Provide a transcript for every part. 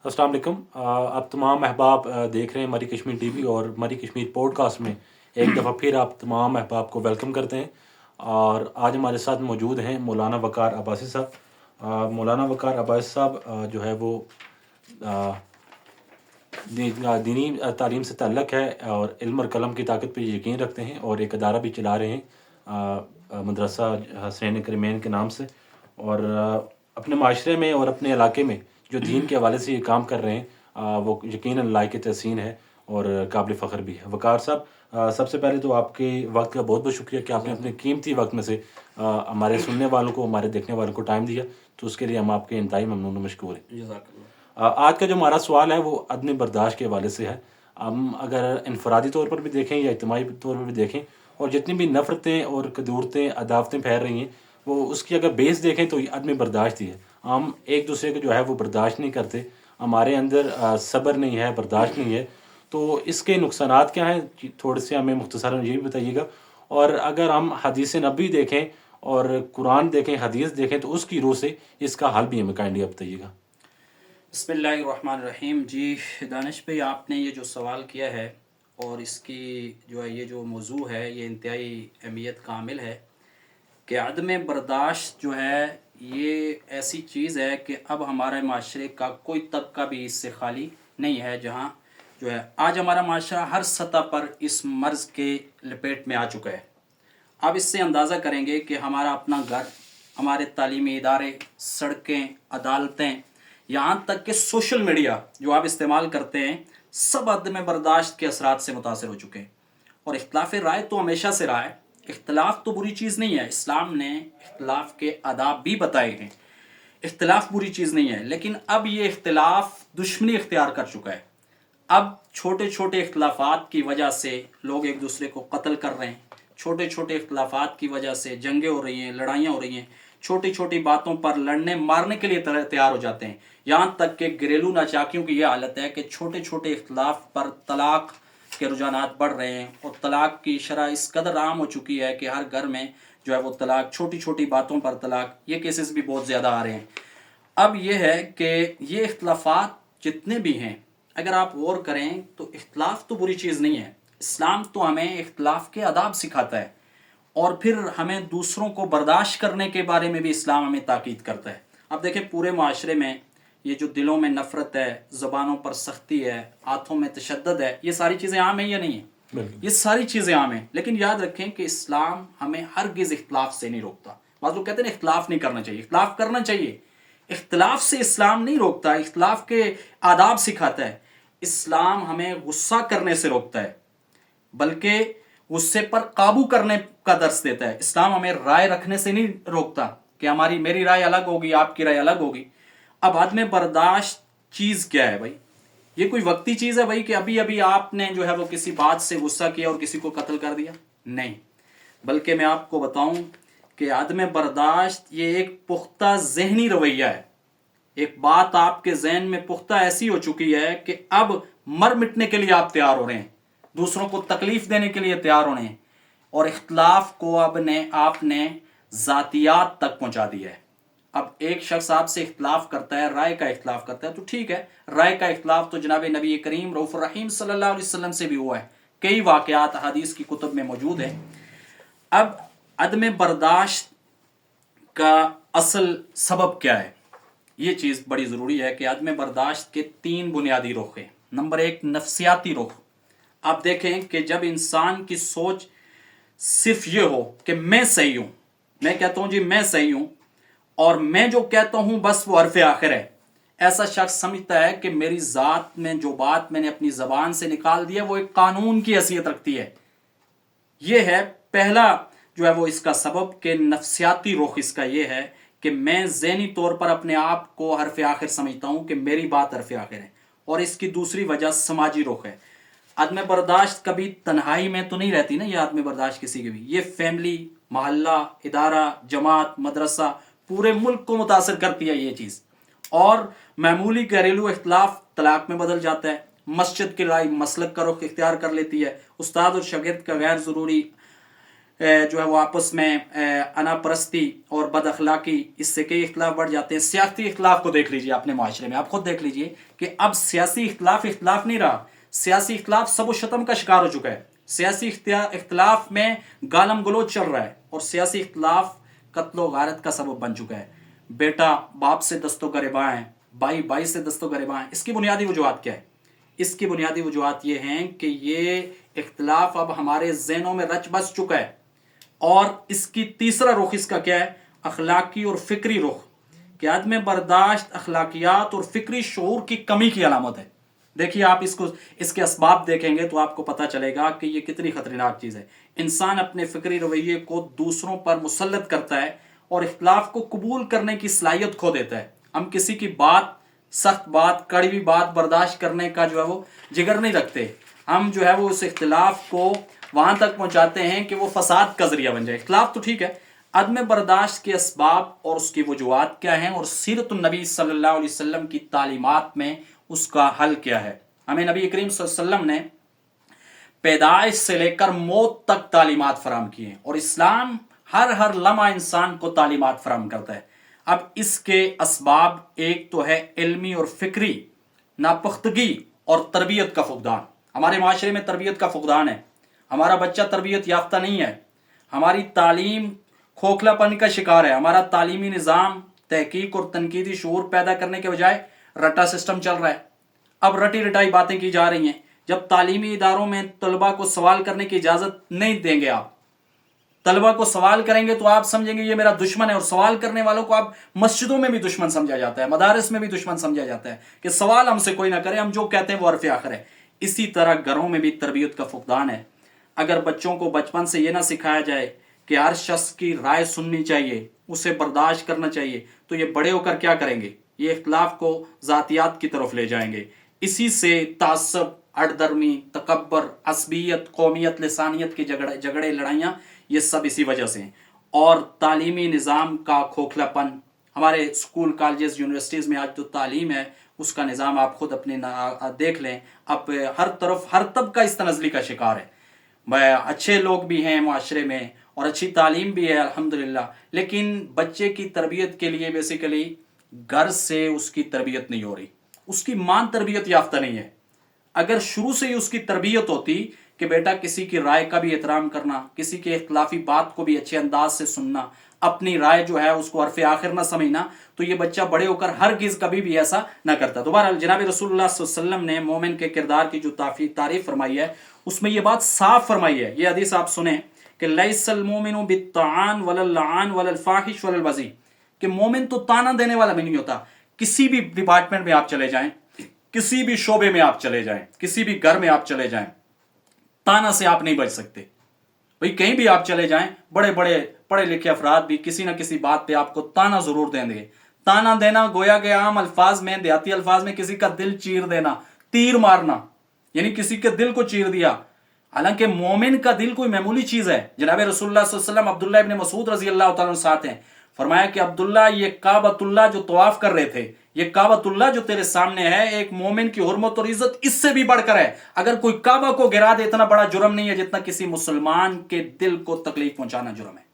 अस्सलाम वालेकुम। आप तमाम अहबाब देख रहे हैं मरी कश्मीर टीवी और मरी कश्मीर पॉडकास्ट में एक दफ़ा फिर आप तमाम अहबाब को वेलकम करते हैं। और आज हमारे साथ मौजूद हैं मौलाना वक़ार अब्बासी साहब। मौलाना वक़ार अब्बासी साहब जो है वो अ, दीनी तालीम से ताल्लुक़ है और इल्म और कलम की ताकत पे यकीन रखते हैं और एक अदारा भी चला रहे हैं मदरसा हसनैन करीमैन के नाम से। और अपने माशरे में और अपने इलाके में जो दीन के हवाले से ये काम कर रहे हैं वो यकीनन लायक तहसीन है और काबिल फ़ख्र भी है। वक़ार साहब, सबसे पहले तो आपके वक्त का बहुत बहुत शुक्रिया कि आपने अपने कीमती वक्त में से हमारे सुनने वालों को, हमारे देखने वालों को टाइम दिया, तो उसके लिए हम आपके इंतहाई ममनून और मशकूर हैं। आज का जो हमारा सवाल है वो अदम बर्दाश्त के हवाले से है। हम अगर इनफरादी तौर पर भी देखें या इज्तिमाई तौर पर भी देखें, और जितनी भी नफ़रतें और कदूरतें अदावतें फैल रही हैं, वो उसकी अगर बेस देखें तो ये अदम बर्दाश्त ही है। हम एक दूसरे को जो है वो बर्दाश्त नहीं करते, हमारे अंदर सब्र नहीं है, बर्दाश्त नहीं है। तो इसके नुकसानात क्या हैं, थोड़े से हमें मुख्तसरन ये भी बताइएगा। और अगर हम हदीस नबी देखें और कुरान देखें, हदीस देखें, तो उसकी रूह से इसका हल भी हमें काइंडली आप बताइएगा। बिस्मिल्लाहिर्रहमानिर्रहीम। जी दानिश भाई, आपने ये जो सवाल किया है और इसकी जो है ये जो मौजू है ये इंतहाई अहमियत कामिल है कि अदम बर्दाश्त जो है ये ऐसी चीज़ है कि अब हमारे माशरे का कोई तबका भी इससे खाली नहीं है, जहाँ जो है आज हमारा माशरा हर सतह पर इस मर्ज़ के लपेट में आ चुका है। आप इससे अंदाज़ा करेंगे कि हमारा अपना घर, हमारे तालीमी इदारे, सड़कें, अदालतें, यहाँ तक कि सोशल मीडिया जो आप इस्तेमाल करते हैं, सब अदम बर्दाश्त के असरात से मुतासर हो चुके हैं। और इख्तिलाफ़ राय तो हमेशा से रहा है, इख्तिलाफ़ तो बुरी चीज़ नहीं है। इस्लाम ने इख्तिलाफ़ के आदाब भी बताए हैं, इख्तिलाफ़ बुरी चीज़ नहीं है। लेकिन अब ये इख्तिलाफ़ दुश्मनी इख्तियार कर चुका है। अब छोटे छोटे इख्तिलाफ़ात की वजह से लोग एक दूसरे को कत्ल कर रहे हैं, छोटे छोटे इख्तिलाफ़ात की वजह से जंगें हो रही हैं, लड़ाइयाँ हो रही हैं, छोटी छोटी बातों पर लड़ने मारने के लिए तैयार हो जाते हैं। यहाँ तक कि घरेलू नाचाकियों की यह हालत है कि छोटे छोटे इख्तिलाफ़ पर तलाक के रुझानात बढ़ रहे हैं और तलाक की शरह इस कदर आम हो चुकी है कि हर घर में जो है वो तलाक, छोटी छोटी बातों पर तलाक, ये केसेस भी बहुत ज़्यादा आ रहे हैं। अब ये है कि ये इख्तिलाफ़ात जितने भी हैं, अगर आप गौर करें तो इख्तिलाफ़ तो बुरी चीज़ नहीं है। इस्लाम तो हमें इख्तिलाफ़ के आदाब सिखाता है और फिर हमें दूसरों को बर्दाश्त करने के बारे में भी इस्लाम हमें ताकीद करता है। अब देखें, पूरे माशरे में ये जो दिलों में नफ़रत है, ज़बानों पर सख्ती है, हाथों में तशद्दुद है, ये सारी चीज़ें आम है या नहीं है? ये सारी चीज़ें आम हैं। लेकिन याद रखें कि इस्लाम हमें हरगिज़ इख्तिलाफ़ से नहीं रोकता। बाज़ लोग कहते हैं इख्तिलाफ़ नहीं करना चाहिए, इख्तिलाफ़ करना चाहिए। इख्तिलाफ़ से इस्लाम नहीं रोकता, इख्तिलाफ़ के आदाब सिखाता है। इस्लाम हमें गुस्सा करने से रोकता है, बल्कि गुस्से पर काबू करने का दर्स देता है। इस्लाम हमें राय रखने से नहीं रोकता कि मेरी राय अलग होगी, आपकी राय अलग होगी। अब अदम बर्दाश्त चीज़ क्या है भाई? ये कोई वक्ती चीज़ है भाई कि अभी अभी आपने जो है वो किसी बात से गुस्सा किया और किसी को कत्ल कर दिया? नहीं, बल्कि मैं आपको बताऊं कि अदम बर्दाश्त ये एक पुख्ता ज़हनी रवैया है। एक बात आपके जहन में पुख्ता ऐसी हो चुकी है कि अब मर मिटने के लिए आप तैयार हो रहे हैं, दूसरों को तकलीफ देने के लिए तैयार हो रहे हैं, और इख्तिलाफ को आपने ज़ातियात तक पहुंचा दिया है। अब एक शख्स आपसे इख्तिलाफ करता है, राय का इख्तिलाफ करता है, तो ठीक है, राय का इख्तिलाफ तो जनाब नबी करीम रऊफ़ुर रहीम सल्लल्लाहु अलैहि वसल्लम से भी हुआ है। कई वाक़यात हदीस की कुतुब में मौजूद है। अब अदम बर्दाश्त का असल सबब क्या है, ये चीज़ बड़ी ज़रूरी है कि अदम बर्दाश्त के 3 बुनियादी रुख हैं। नंबर 1, नफ्सियाती रुख। आप देखें कि जब इंसान की सोच सिर्फ ये हो कि मैं सही हूं, मैं कहता हूं जी मैं सही हूं और मैं जो कहता हूं बस वो हरफ आखिर है, ऐसा शख्स समझता है कि मेरी ज़ात में जो बात मैंने अपनी ज़बान से निकाल दी है वो एक कानून की हैसियत रखती है। ये है पहला जो है वो इसका सबब कि नफ्सियाती रुख इसका ये है कि मैं ज़हनी तौर पर अपने आप को हरफ आखिर समझता हूं कि मेरी बात हरफ आखिर है। और इसकी दूसरी वजह समाजी रुख है। आदम बर्दाश्त कभी तन्हाई में तो नहीं रहती ना, ये आदम बर्दाश्त किसी की भी, ये फैमिली, मोहल्ला, इदारा, जमात, मदरसा, पूरे मुल्क को मुतासर करती है ये चीज़। और मामूली घरेलू इख्तिलाफ तलाक में बदल जाता है। मस्जिद की लड़ाई मसलक का रुख इख्तियार कर लेती है। उस्ताद और शागिर्द का गैर ज़रूरी जो है वो आपस में अना परस्ती और बद अखलाकी, इससे कई इख्तलाफ बढ़ जाते हैं। सियासी इख्तलाफ को देख लीजिए अपने माशरे में, आप खुद देख लीजिए कि अब सियासी इख्तलाफ नहीं रहा, सियासी इख्तलाफ सब शतम का शिकार हो चुका है। सियासी इख्तलाफ में गालम गलोच चल रहा है और सियासी इख्तलाफ कत्लो गारत का सबब बन चुका है। बेटा बाप से दस्तों गरिबा है, भाई भाई से दस्तों गरिबा है। इसकी बुनियादी वजूहत क्या है? इसकी बुनियादी वजूहत ये हैं कि ये इख्तलाफ अब हमारे ज़हनों में रच बस चुका है। और इसकी तीसरा रुख इसका क्या है? अखलाकी और फिक्री रुख, कि अदम बर्दाश्त अखलाकियात और फिक्री शऊर की कमी की अलामत है। देखिए आप इसके असबाब देखेंगे तो आपको पता चलेगा कि ये कितनी खतरनाक चीज़ है। इंसान अपने फिक्री रवैये को दूसरों पर मुसल्लत करता है और इख्तलाफ को कबूल करने की सलाहियत खो देता है। हम किसी की बात, सख्त बात, कड़वी बात बर्दाश्त करने का जो है वो जिगर नहीं रखते। हम जो है वो उस इख्तलाफ को वहाँ तक पहुँचाते हैं कि वो फसाद का ज़रिया बन जाए। इख्तलाफ तो ठीक है, अदम बर्दाश्त के असबाब और उसकी वजूहात क्या हैं और सीरतुन नबी सल्लल्लाहु अलैहि वसल्लम की तालीमात में उसका हल क्या है। हमें नबी करीम सल्लल्लाहु अलैहि वसल्लम ने पैदाइश से लेकर मौत तक तालीमात फराम की हैं और इस्लाम हर लम्हा इंसान को तालीमात फराम करता है। अब इसके असबाब एक तो है इल्मी और फिक्री नापुख्तगी और तरबियत का फुकदान। हमारे माशरे में तरबियत का फुकदान है, हमारा बच्चा तरबियत याफ्ता नहीं है, हमारी तालीम खोखलापन का शिकार है, हमारा तालीमी निज़ाम तहकीक और तनकीदी शऊर पैदा करने के बजाय रटा सिस्टम चल रहा है। अब रटी रटाई बातें की जा रही हैं। जब तालीमी इदारों में तलबा को सवाल करने की इजाज़त नहीं देंगे, आप तलबा को सवाल करेंगे तो आप समझेंगे ये मेरा दुश्मन है, और सवाल करने वालों को आप मस्जिदों में भी दुश्मन समझा जाता है, मदारिस में भी दुश्मन समझा जाता है कि सवाल हमसे कोई ना करे, हम जो कहते हैं वो हरफ आखिर है। इसी तरह घरों में भी तरबियत का फुकदान है। अगर बच्चों को बचपन से ये ना सिखाया जाए कि हर शख्स की राय सुननी चाहिए, उसे बर्दाश्त करना चाहिए, तो ये बड़े होकर क्या करेंगे? ये इख्तलाफ को ज़ातियात की तरफ ले जाएंगे। इसी से तासब, अड़दर्मी, तकब्बर, असबियत, कौमियत, लिसानियत के झगड़े लड़ाइयाँ, ये सब इसी वजह से हैं। और तालीमी निज़ाम का खोखलापन, हमारे स्कूल कॉलेजेस यूनिवर्सिटीज़ में आज जो तालीम है उसका निज़ाम आप खुद अपने देख लें। अब हर तरफ हर तबका इस तनज़ली का शिकार है। अच्छे लोग भी हैं माशरे में और अच्छी तालीम भी है अल्हम्दुलिल्लाह, लेकिन बच्चे की तरबियत के लिए बेसिकली घर से उसकी तरबियत नहीं हो रही, उसकी मान तरबियत याफ्ता नहीं है। अगर शुरू से ही उसकी तरबियत होती कि बेटा किसी की राय का भी एहतराम करना, किसी के इख्तलाफी बात को भी अच्छे अंदाज से सुनना, अपनी राय जो है उसको हरफ आखिर ना समझना, तो ये बच्चा बड़े होकर हरगिज़ कभी भी ऐसा ना करता। दोबारा जनाब रसूलुल्लाह सल्लल्लाहु अलैहि वसल्लम ने मोमिन के किरदार की जो तारीफ फरमाई है उसमें ये बात साफ फरमाई है। ये हदीस आप सुने कि लैसल मोमिनु बित्तान वलल लान वलल फाहिश वलल बज़ी, कि मोमिन तो ताना देने वाला भी नहीं होता। किसी भी डिपार्टमेंट में आप चले जाएं, किसी भी शोबे में आप चले जाएं, किसी भी घर में आप चले जाएं, ताना से आप नहीं बच सकते। भाई कहीं भी आप चले जाएं, बड़े बड़े पढ़े लिखे अफराद भी किसी ना किसी बात पे आपको ताना जरूर देंगे। ताना देना गोया के आम अल्फाज में, देहाती अल्फाज में किसी का दिल चीर देना, तीर मारना, यानी किसी के दिल को चीर दिया। हालांकि मोमिन का दिल कोई मामूली चीज है। जनाब रसूलुल्लाह सल्लल्लाहु अलैहि वसल्लम अब्दुल्लाह इब्न मसूद रजी अल्लाह तआला अन्हु साथ हैं, फरमाया कि अब्दुल्ला ये काबतुल्लाह जो तवाफ कर रहे थे, ये काबतुल्लाह जो तेरे सामने है, एक मोमिन की हुर्मत और इज्जत इससे भी बढ़कर है। अगर कोई काबा को गिरा दे इतना बड़ा जुर्म नहीं है जितना किसी मुसलमान के दिल को तकलीफ पहुंचाना जुर्म है।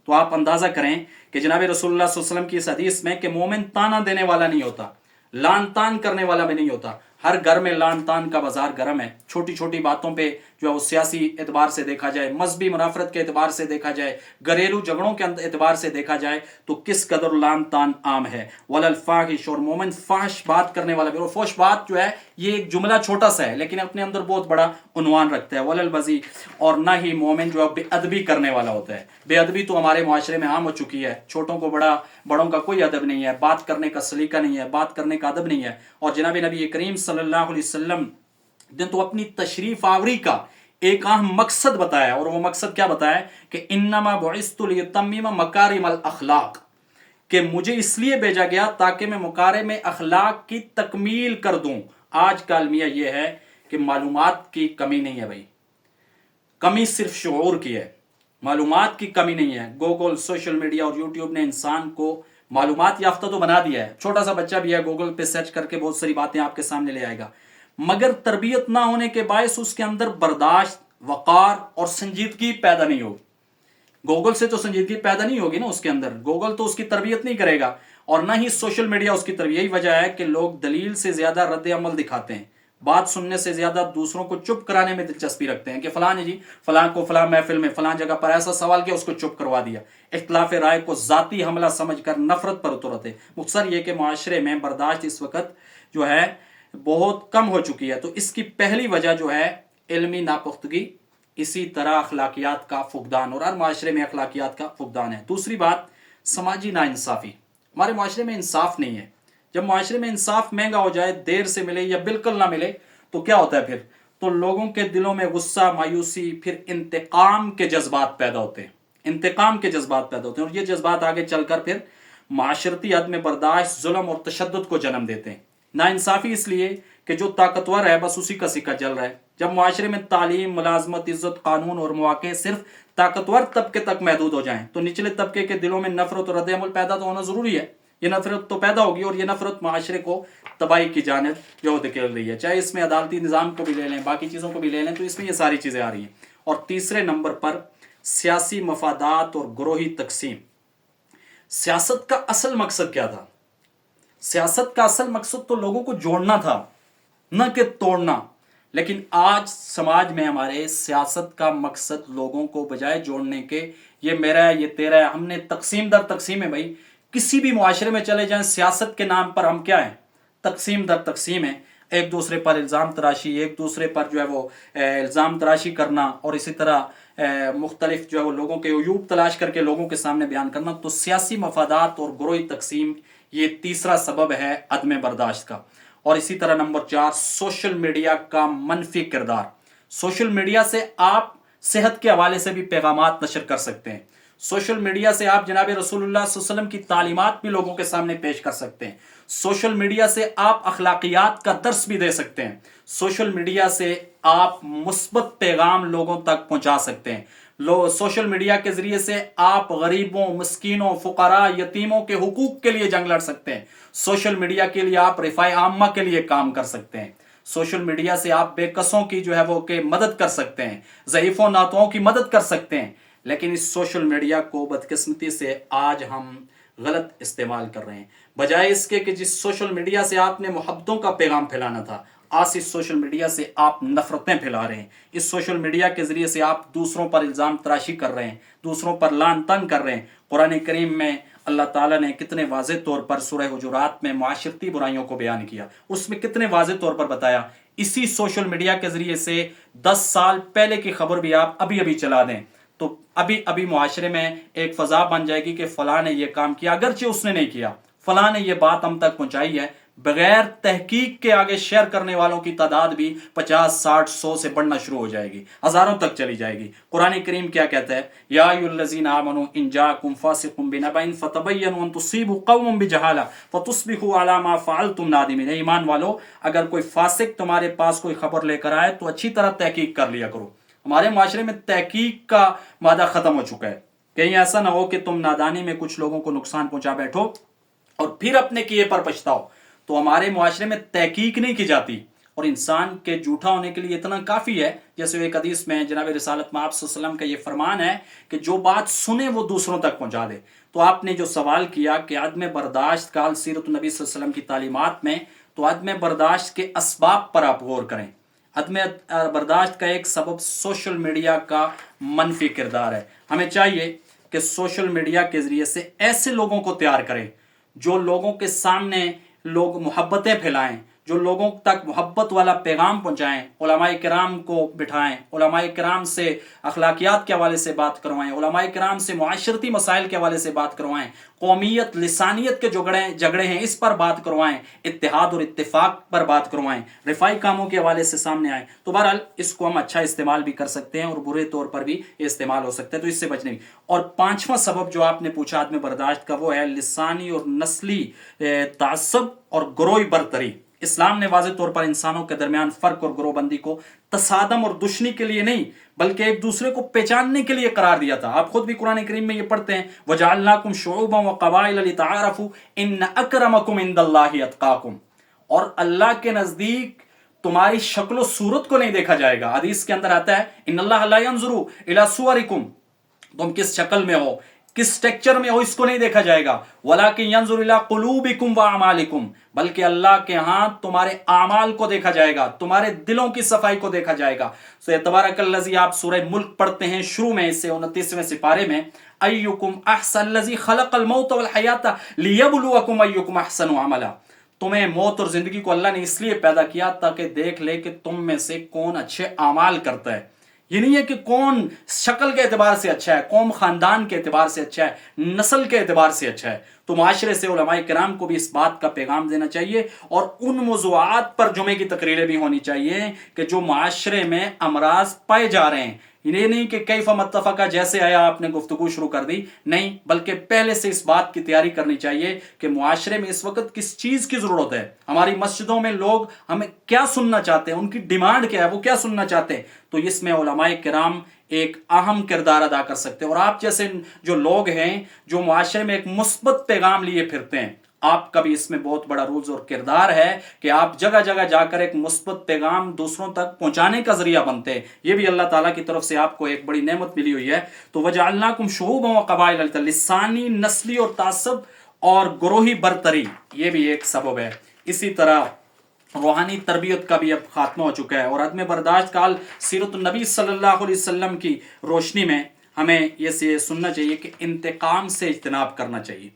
तो आप अंदाजा करें कि जनाब रसूलुल्लाह सल्लल्लाहु अलैहि वसल्लम की इस हदीस में कि मोमिन ताना देने वाला नहीं होता, लान तान करने वाला भी नहीं होता। हर घर में लान तान का बाजार गर्म है। छोटी छोटी बातों पे जो है वो सियासी एतबार से देखा जाए, मजहबी मुनाफरत के एतबार से देखा जाए, घरेलू झगड़ों के एतबार से देखा जाए तो किस कदर लान तान आम है। वलल फाहिश, और मोमिन फाहिश बात करने वाला भी। और फोश बात जो है ये एक जुमला छोटा सा है लेकिन अपने अंदर बहुत बड़ा उन्वान रखता है। वलल बजी, और ना ही मोमिन जो है बेअदबी करने वाला होता है। बेअदबी तो हमारे माशरे में आम हो चुकी है। छोटों को बड़ों का कोई अदब नहीं है, बात करने का सलीका नहीं है, बात करने का अदब नहीं है। और जनाब नबी करीम सल्लल्लाहु अलैहि वसल्लम ने तो अपनी तशरीफ आवरी का एक अहम मकसद बताया, और वो मकसद क्या बताया कि इन्नमा बुइस्तु लियुतम्मिम मकारिमल अखलाक, कि मुझे इसलिए भेजा गया ताकि मैं मकारिम अखलाक की तकमील कर दूं। आज का अलमिया ये है कि मालूमात की कमी नहीं है भाई, कमी सिर्फ शऊर की है। मालूमात की कमी नहीं है। गूगल, सोशल मीडिया और यूट्यूब ने इंसान को मालूमात याफ्ता तो बना दिया है। छोटा सा बच्चा भी है, गूगल पे सर्च करके बहुत सारी बातें आपके सामने ले आएगा, मगर तरबियत ना होने के बायस उसके अंदर बर्दाश्त, वकार और संजीदगी पैदा नहीं हो। گوگل سے تو سنجیدگی پیدا نہیں ہوگی نا اس کے اندر، گوگل تو اس کی تربیت نہیں کرے گا، اور نہ ہی سوشل میڈیا اس کی تربیت. یہی وجہ ہے کہ لوگ دلیل سے زیادہ رد عمل دکھاتے ہیں، بات سننے سے زیادہ دوسروں کو چپ کرانے میں دلچسپی رکھتے ہیں کہ فلاں نے جی فلاں کو فلاں محفل میں فلاں جگہ پر ایسا سوال کیا، اس کو چپ کروا دیا. اختلاف رائے کو ذاتی حملہ سمجھ کر نفرت پر اترتے. مختصر یہ کہ معاشرے میں برداشت اس وقت جو ہے بہت کم ہو چکی ہے. تو اس کی پہلی وجہ جو ہے علمی ناپختگی، اسی طرح اخلاقیات کا فقدان، اور ہر معاشرے میں اخلاقیات کا فقدان ہے. دوسری بات سماجی ناانصافی. ہمارے معاشرے میں انصاف نہیں ہے. جب معاشرے میں انصاف مہنگا ہو جائے، دیر سے ملے یا بالکل نہ ملے، تو کیا ہوتا ہے پھر؟ تو لوگوں کے دلوں میں غصہ، مایوسی، پھر انتقام کے جذبات پیدا ہوتے ہیں. انتقام کے جذبات پیدا ہوتے ہیں، اور یہ جذبات آگے چل کر پھر معاشرتی عدم برداشت، ظلم اور تشدد کو جنم دیتے ہیں. ناانصافی اس لیے کہ جو طاقتور ہے بس اسی کا سکہ چل رہا ہے. جب معاشرے میں تعلیم، ملازمت، عزت، قانون اور مواقع صرف طاقتور طبقے تک محدود ہو جائیں تو نچلے طبقے کے دلوں میں نفرت اور رد عمل پیدا تو ہونا ضروری ہے. یہ نفرت تو پیدا ہوگی، اور یہ نفرت معاشرے کو تباہی کی جانب جو دھکیل رہی ہے. چاہے اس میں عدالتی نظام کو بھی لے لیں، باقی چیزوں کو بھی لے لیں، تو اس میں یہ ساری چیزیں آ رہی ہیں. اور تیسرے نمبر پر سیاسی مفادات اور گروہی تقسیم. سیاست کا اصل مقصد کیا تھا؟ سیاست کا اصل مقصد تو لوگوں کو جوڑنا تھا، نہ کہ توڑنا. لیکن آج سماج میں ہمارے سیاست کا مقصد لوگوں کو بجائے جوڑنے کے، یہ میرا ہے یہ تیرا ہے، ہم نے تقسیم در تقسیم ہے. بھائی کسی بھی معاشرے میں چلے جائیں، سیاست کے نام پر ہم کیا ہیں؟ تقسیم در تقسیم ہے. ایک دوسرے پر الزام تراشی، ایک دوسرے پر جو ہے وہ الزام تراشی کرنا، اور اسی طرح مختلف جو ہے وہ لوگوں کے عیوب تلاش کر کے لوگوں کے سامنے بیان کرنا. تو سیاسی مفادات اور گروہی تقسیم یہ تیسرا سبب ہے عدم برداشت کا. اور اسی طرح نمبر 4 سوشل میڈیا کا منفی کردار. سوشل میڈیا سے آپ صحت کے حوالے سے بھی پیغامات نشر کر سکتے ہیں. سوشل میڈیا سے آپ جناب رسول اللہ صلی اللہ علیہ وسلم کی تعلیمات بھی لوگوں کے سامنے پیش کر سکتے ہیں. سوشل میڈیا سے آپ اخلاقیات کا درس بھی دے سکتے ہیں. سوشل میڈیا سے آپ مثبت پیغام لوگوں تک پہنچا سکتے ہیں. سوشل میڈیا کے ذریعے سے آپ غریبوں، مسکینوں، فقراء، یتیموں کے حقوق کے لیے جنگ لڑ سکتے ہیں. سوشل میڈیا کے لیے آپ رفاہ عامہ کے لیے کام کر سکتے ہیں. سوشل میڈیا سے آپ بے کسوں کی جو ہے وہ کہ مدد کر سکتے ہیں، ضعیفوں ناتواؤں کی مدد کر سکتے ہیں. لیکن اس سوشل میڈیا کو بدقسمتی سے آج ہم غلط استعمال کر رہے ہیں. بجائے اس کے کہ جس سوشل میڈیا سے آپ نے محبتوں کا پیغام پھیلانا تھا، آج اس سوشل میڈیا سے آپ نفرتیں پھیلا رہے ہیں. اس سوشل میڈیا کے ذریعے سے آپ دوسروں پر الزام تراشی کر رہے ہیں، دوسروں پر لعن طعن کر رہے ہیں. قرآن کریم میں اللہ تعالیٰ نے کتنے واضح طور پر سورہ حجرات میں معاشرتی برائیوں کو بیان کیا. اس میں کتنے واضح طور پر بتایا. اسی سوشل میڈیا کے ذریعے سے 10 سال پہلے کی خبر بھی آپ ابھی چلا دیں تو ابھی معاشرے میں ایک فضا بن جائے گی کہ فلاں نے یہ کام کیا، اگرچہ اس نے نہیں کیا، فلاں نے یہ بات ہم تک پہنچائی ہے. بغیر تحقیق کے آگے شیئر کرنے والوں کی تعداد بھی 50، 60، 100 سے بڑھنا شروع ہو جائے گی، ہزاروں تک چلی جائے گی. قرآن کریم کیا کہتا ہے؟ یا ایھا الذین آمنوا ان جاءکم فاسق بنبأ فتبینوا ان تصیبوا قوما بجہالہ فتصبحوا علی ما فعلتم نادمین. ایمان والو، اگر کوئی فاسق تمہارے پاس کوئی خبر لے کر آئے تو اچھی طرح تحقیق کر لیا کرو. ہمارے معاشرے میں تحقیق کا مادہ ختم ہو چکا ہے. کہیں ایسا نہ ہو کہ تم نادانی میں کچھ لوگوں کو نقصان پہنچا بیٹھو اور پھر اپنے کیے پر پچھتاؤ. تو ہمارے معاشرے میں تحقیق نہیں کی جاتی، اور انسان کے جھوٹا ہونے کے لیے اتنا کافی ہے. جیسے ایک حدیث میں جناب رسالت میں آپ صلی اللہ علیہ وسلم کا یہ فرمان ہے کہ جو بات سنے وہ دوسروں تک پہنچا دے. تو آپ نے جو سوال کیا کہ عدم برداشت کا سیرت النبی صلی اللہ علیہ وسلم کی تعلیمات میں، تو عدم برداشت کے اسباب پر آپ غور کریں. عدم برداشت کا ایک سبب سوشل میڈیا کا منفی کردار ہے. ہمیں چاہیے کہ سوشل میڈیا کے ذریعے سے ایسے لوگوں کو تیار کریں جو لوگوں کے سامنے لوگ محبتیں پھیلائیں، جو لوگوں تک محبت والا پیغام پہنچائیں. علماء کرام کو بٹھائیں، علماء کرام سے اخلاقیات کے حوالے سے بات کروائیں، علماء کرام سے معاشرتی مسائل کے حوالے سے بات کروائیں، قومیت، لسانیت کے جھگڑے ہیں اس پر بات کروائیں، اتحاد اور اتفاق پر بات کروائیں، رفاہی کاموں کے حوالے سے سامنے آئیں. تو بہرحال اس کو ہم اچھا استعمال بھی کر سکتے ہیں اور برے طور پر بھی یہ استعمال ہو سکتا ہے. تو اس سے بچنے کی. اور 5واں سبب جو آپ نے پوچھا عدم برداشت کا، وہ ہے لسانی اور نسلی تعصب اور گروہی برتری. اسلام نے واضح طور پر انسانوں کے درمیان فرق اور گروہ بندی کو تصادم اور دشمنی کے لیے نہیں بلکہ ایک دوسرے کو پہچاننے کے لیے قرار دیا تھا. آپ خود بھی قرآن کریم میں یہ پڑھتے ہیں وَجَعَلْنَاكُمْ شُعُوبًا وَقَبَائِلَ لِتَعَارَفُوا إِنَّ أَكْرَمَكُمْ عِندَ اللَّهِ أَتْقَاكُمْ. اور اللہ کے نزدیک تمہاری شکل و صورت کو نہیں دیکھا جائے گا. حدیث کے اندر آتا ہے ان اللہ لا ينظر الى صورکم، तुम किस शक्ल में हो, किस टेक्चर में हो, इसको नहीं देखा जाएगा। वलाकिन यंजुरु इला कुलूबिकुम व अमालिकुम, बल्कि अल्लाह के यहाँ तुम्हारे आमाल को देखा जाएगा, तुम्हारे दिलों की सफाई को देखा जाएगा। सो तबारकल्लज़ी, आप सूरह मुल्क पढ़ते हैं शुरू में, इससे 29वें सिपारे में, अय्युकुम अहसनुल्लज़ी खलक़ल मौत वल हयात लियब्लुवकुम अय्युकुम अहसनु अमला। तुम्हें मौत और जिंदगी को अल्लाह ने इसलिए पैदा किया ताकि देख ले कि तुम में से कौन अच्छे आमाल करता है। ये नहीं है कि कौन शक्ल के एतबार से अच्छा है, कौम खानदान के एतबार से अच्छा है, नस्ल के एतबार से अच्छा है। तो माशरे से उलमाए किराम को भी इस बात का पैगाम देना चाहिए और उन मौज़ूआत पर जुमे की तकरीरें भी होनी चाहिए कि जो माशरे में अमराज पाए जा रहे हैं। ये नहीं कि कैफ़ा मत्तफ़क़ा जैसे आया आपने गुफ्तगू शुरू कर दी, नहीं, बल्कि पहले से इस बात की तैयारी करनी चाहिए कि मुआशरे में इस वक्त किस चीज़ की ज़रूरत है। हमारी मस्जिदों में लोग हमें क्या सुनना चाहते हैं, उनकी डिमांड क्या है, वो क्या सुनना चाहते हैं। तो इसमें उलमाए किराम एक अहम किरदार अदा कर सकते हैं। और आप जैसे जो लोग हैं जो मुआशरे में एक मुस्बत पैगाम लिए फिरते हैं, आपका भी इसमें बहुत बड़ा रोल और किरदार है कि आप जगह जगह जाकर एक मुस्बत पैगाम दूसरों तक पहुंचाने का जरिया बनते हैं। ये भी अल्लाह ताला की तरफ से आपको एक बड़ी नेमत मिली हुई है। तो वजअलनाकुम शुऊबन व क़बाइल, लिसानी, नस्ली और तासब और ग्रोही बरतरी, ये भी एक सबब है। इसी तरह रूहानी तरबियत का भी अब खात्मा हो चुका है और अदम बर्दाश्त काल सीरत नबी सल्लल्लाहु अलैहि वसल्लम की रोशनी में हमें ये सुनना चाहिए कि इंतकाम से इज्तनाब करना चाहिए।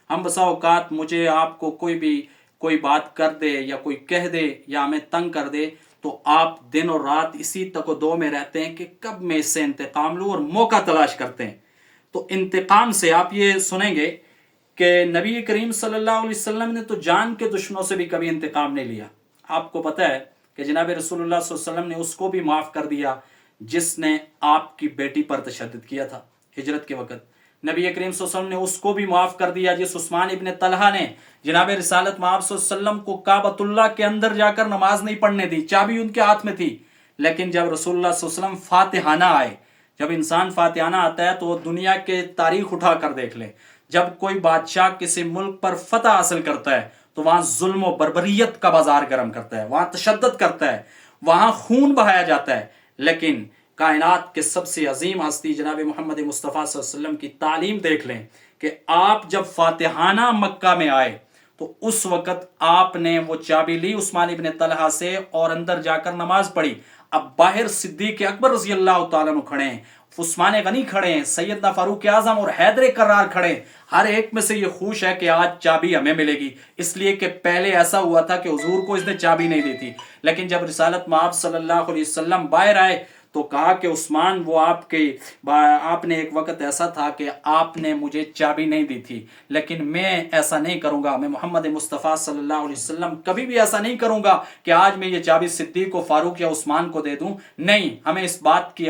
हम बसा औकात मुझे आपको कोई बात कर दे या कोई कह दे या हमें तंग कर दे तो आप दिन और रात इसी तको-दो में रहते हैं कि कब मैं इससे इंतकाम लूँ और मौका तलाश करते हैं। तो इंतकाम से आप ये सुनेंगे कि नबी करीम सल्लल्लाहु अलैहि वसल्लम ने तो जान के दुश्मनों से भी कभी इंतकाम नहीं लिया। आपको पता है कि जनाब रसूलुल्लाह सल्लल्लाहु अलैहि वसल्लम ने उसको भी माफ़ कर दिया जिसने आपकी बेटी पर तशद्दुद किया था हिजरत के वक़्त। नबी करीम सल्लल्लाहु अलैहि वसल्लम ने उसको भी माफ़ कर दिया जिस उस्मान इब्न तलहा ने जनाब रिसालत मआब सल्लल्लाहु अलैहि वसल्लम को काबतुल्लाह के अंदर जाकर नमाज नहीं पढ़ने दी, चाबी उनके हाथ में थी। लेकिन जब रसूलुल्लाह सल्लल्लाहु अलैहि वसल्लम फातिहाना आए, जब इंसान फातिहाना आता है तो दुनिया के तारीख उठा कर देख ले, जब कोई बादशाह किसी मुल्क पर फतह हासिल करता है तो वहां जुल्म और बर्बरियत का बाजार गर्म करता है, वहां तशद्दुद करता है, वहां खून बहाया जाता है। लेकिन कायनात के सबसे अजीम हस्ती जनाब मोहम्मद मुस्तफ़ा सल्लल्लाहु अलैहि वसल्लम की तालीम देख लें कि आप जब फातिहाना मक्का में आए तो उस वक़्त आपने वो चाबी ली उस्मान इब्न तलहा से और अंदर जाकर नमाज पढ़ी। अब बाहर सिद्दीक़ अकबर रज़ी अल्लाह तआला अन्हु खड़े हैं, उस्मान गनी खड़े हैं, सैयदना फारूक आज़म और हैदर करार खड़े हैं। हर एक में से ये खुश है कि आज चाबी हमें मिलेगी, इसलिए कि पहले ऐसा हुआ था कि हुजूर को इसने चाबी नहीं दी थी। लेकिन जब रिसालत मआब सल्लल्लाहु अलैहि वसल्लम बाहर आए तो कहा कि उस्मान वो आपने एक वक्त ऐसा था कि आपने मुझे चाबी नहीं दी थी, लेकिन मैं ऐसा नहीं करूंगा, मैं मोहम्मद मुस्तफ़ा सल्लल्लाहु अलैहि वसल्लम कभी भी ऐसा नहीं करूंगा कि आज मैं ये चाबी सिद्दीक़ को, फारूक या उस्मान को दे दूं। नहीं, हमें इस बात की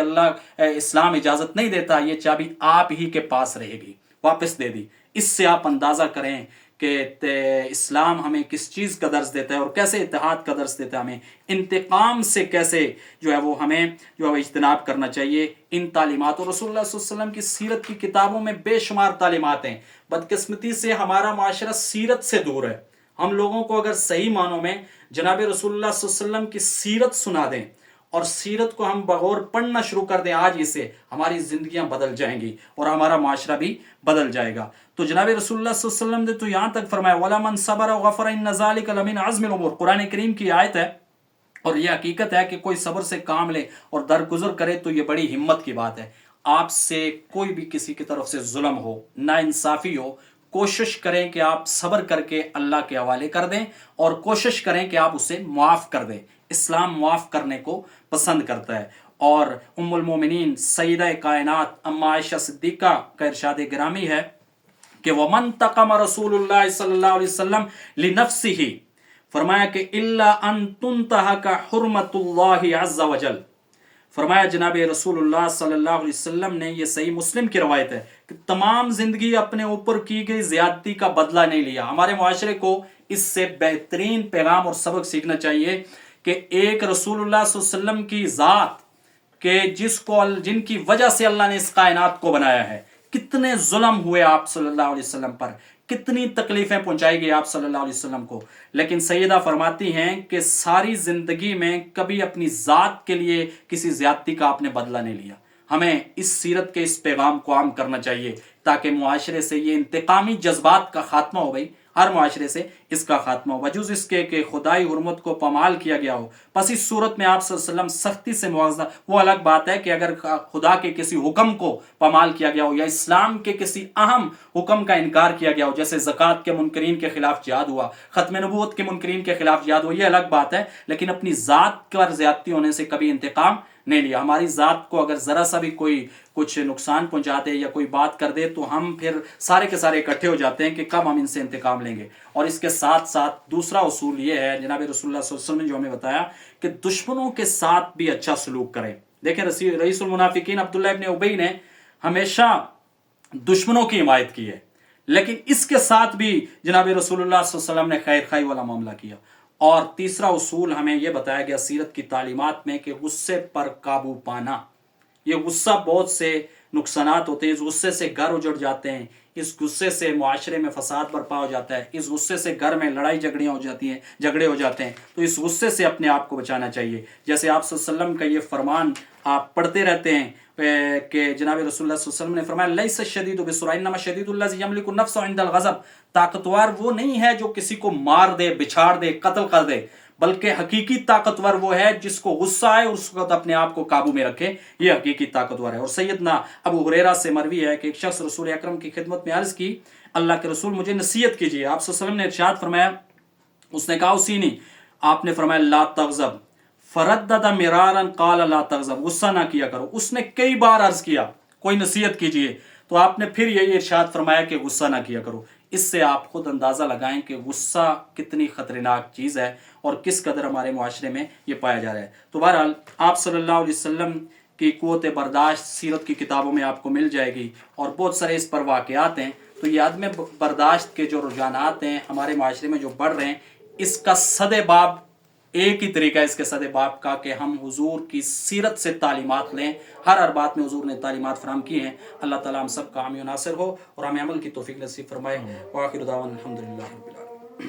इस्लाम इजाजत नहीं देता, ये चाबी आप ही के पास रहेगी, वापस दे दी। इससे आप अंदाजा करें कि इस्लाम हमें किस चीज़ का दर्स देता है और कैसे इत्तेहाद का दर्स देता है, हमें इंतकाम से कैसे जो है वो हमें जो है इज्तनाब करना चाहिए। इन तालीमात और रसूलुल्लाह सल्लल्लाहु अलैहि वसल्लम की सीरत की किताबों में बेशुमार तालीमात हैं। बदकिस्मती से हमारा माशरा सीरत से दूर है। हम लोगों को अगर सही मानों में जनाब रसूलुल्लाह सल्लल्लाहु अलैहि वसल्लम की सीरत सुना दें और सीरत को हम बगौर पढ़ना शुरू कर दें आज ही से, हमारी जिंदगियां बदल जाएंगी और हमारा माशरा भी बदल जाएगा। तो जनाब रसूलुल्लाह सल्लल्लाहु अलैहि वसल्लम ने तो यहाँ तक फरमाया वला मन सबर व गफर इन्न ज़ालिका लमिन अज़्मिल उमूर, कुरान करीम की आयत है और यह हकीकत है कि कोई सब्र से काम ले और दरगुजर करे तो ये बड़ी हिम्मत की बात है। आपसे कोई भी किसी की तरफ से जुल्म हो, नाइंसाफ़ी हो, कोशिश करें कि आप सब्र करके अल्लाह के हवाले कर दें और कोशिश करें कि आप उसे माफ़ कर दें। इस्लाम माफ़ करने को पसंद करता है। और उम्मुल मोमिनीन सैयदा कायनात अम्मा आयशा सिद्दीक़ा का इरशाद गिरामी है कि वमन तक़म रसूलुल्लाह सल्लल्लाहु अलैहि वसल्लम लिनफ्सिही, फरमाया कि इल्ला अन तुंतहका हुर्मतुल्लाहि अज़्ज़ा वजल। फरमाया जनाब रसूलुल्लाह सल्लल्लाहु अलैहि वसल्लम ने, ये सही मुस्लिम की रवायत है, कि तमाम जिंदगी अपने ऊपर की गई ज्यादती का बदला नहीं लिया। हमारे मुआशरे को इससे बेहतरीन पैगाम और सबक सीखना चाहिए कि एक रसूलुल्लाह सल्लल्लाहु अलैहि वसल्लम की ज़ात के जिनकी वजह से अल्लाह ने इस कायनात को बनाया है, कितने जुल्म हुए आप सल्लल्लाहु अलैहि वसल्लम पर, कितनी तकलीफें पहुंचाई गई आप सल्लल्लाहु अलैहि वसल्लम को। लेकिन सैयदा फरमाती हैं कि सारी जिंदगी में कभी अपनी ज़ात के लिए किसी ज्यादती का आपने बदला नहीं लिया। ہمیں اس سیرت کے اس پیغام کو عام کرنا چاہیے تاکہ معاشرے سے یہ انتقامی جذبات کا خاتمہ ہو بھائی، ہر معاشرے سے اس کا خاتمہ ہو، بجوز اس کے کہ خدائی حرمت کو پامال کیا گیا ہو۔ پس اس صورت میں آپ صلی اللہ علیہ وسلم سختی سے مواخذہ، وہ الگ بات ہے کہ اگر خدا کے کسی حکم کو پامال کیا گیا ہو یا اسلام کے کسی اہم حکم کا انکار کیا گیا ہو، جیسے زکوٰۃ کے منکرین کے خلاف جہاد ہوا، ختم نبوت کے منکرین کے خلاف جہاد ہوا، یہ الگ بات ہے، لیکن اپنی ذات پر زیادتی ہونے سے کبھی انتقام نہیں لیا۔ ہماری ذات کو اگر ذرا سا بھی کوئی کچھ نقصان پہنچا دے یا کوئی بات کر دے تو ہم پھر سارے کے سارے اکٹھے ہو جاتے ہیں کہ کب ہم ان سے انتقام لیں گے۔ اور اس کے ساتھ ساتھ دوسرا اصول یہ ہے جناب رسول اللہ صلی اللہ علیہ وسلم نے جو ہمیں بتایا کہ دشمنوں کے ساتھ بھی اچھا سلوک کریں۔ دیکھیں رئیس المنافقین عبداللہ ابن ابی نے ہمیشہ دشمنوں کی حمایت کی ہے، لیکن اس کے ساتھ بھی جناب رسول اللہ صلی اللہ علیہ وسلم نے خیر خواہی والا معاملہ کیا۔ اور تیسرا اصول ہمیں یہ بتایا گیا سیرت کی تعلیمات میں کہ غصے پر قابو پانا۔ یہ غصہ بہت سے نقصانات ہوتے ہیں، اس غصے سے گھر اجڑ جاتے ہیں، اس غصے سے معاشرے میں فساد برپا ہو جاتا ہے، اس غصے سے گھر میں لڑائی جھگڑیاں ہو جاتی ہیں، جھگڑے ہو جاتے ہیں۔ تو اس غصے سے اپنے آپ کو بچانا چاہیے، جیسے آپ صلی اللہ علیہ وسلم کا یہ فرمان آپ پڑھتے رہتے ہیں کہ جناب رسول اللہ صلی اللہ علیہ وسلم نے فرمایا لیس الشدید بسرعہ انما الشدید الذی یملک النفس عند الغضب، طاقتور وہ نہیں ہے جو کسی کو مار دے، بچھاڑ دے، قتل کر دے، بلکہ حقیقی طاقتور وہ ہے جس کو غصہ آئے اور اس وقت اپنے آپ کو قابو میں رکھے، یہ حقیقی طاقتور ہے۔ اور سیدنا ابو ہریرہ سے مروی ہے کہ ایک شخص رسول اکرم کی خدمت میں عرض کی، اللہ کے رسول مجھے نصیحت کیجیے۔ آپ صلی اللہ علیہ وسلم نے ارشاد فرمایا، اس نے کہا اسینی، آپ نے فرمایا لا تغضب، فردد مرارا قال لا تغضب، غصہ نہ کیا کرو۔ اس نے کئی بار عرض کیا کوئی نصیحت کیجیے، تو آپ نے پھر یہی ارشاد فرمایا کہ غصہ نہ کیا کرو۔ اس سے آپ خود اندازہ لگائیں کہ غصہ کتنی خطرناک چیز ہے اور کس قدر ہمارے معاشرے میں یہ پایا جا رہا ہے۔ تو بہرحال آپ صلی اللہ علیہ وسلم کی قوت برداشت سیرت کی کتابوں میں آپ کو مل جائے گی، اور بہت سارے اس پر واقعات ہیں۔ تو یہ عدم برداشت کے جو رجحانات ہیں ہمارے معاشرے میں جو بڑھ رہے ہیں، اس کا سد باب ایک ہی طریقہ ہے اس کے سد باب کا کہ ہم حضور کی سیرت سے تعلیمات لیں۔ ہر بات میں حضور نے تعلیمات فراہم کی ہیں۔ اللہ تعالیٰ ہم سب کا حامی و ناصر ہو اور ہمیں عمل کی توفیق نصیب فرمائے۔ وآخر دعوانا الحمدللہ رب العالمین۔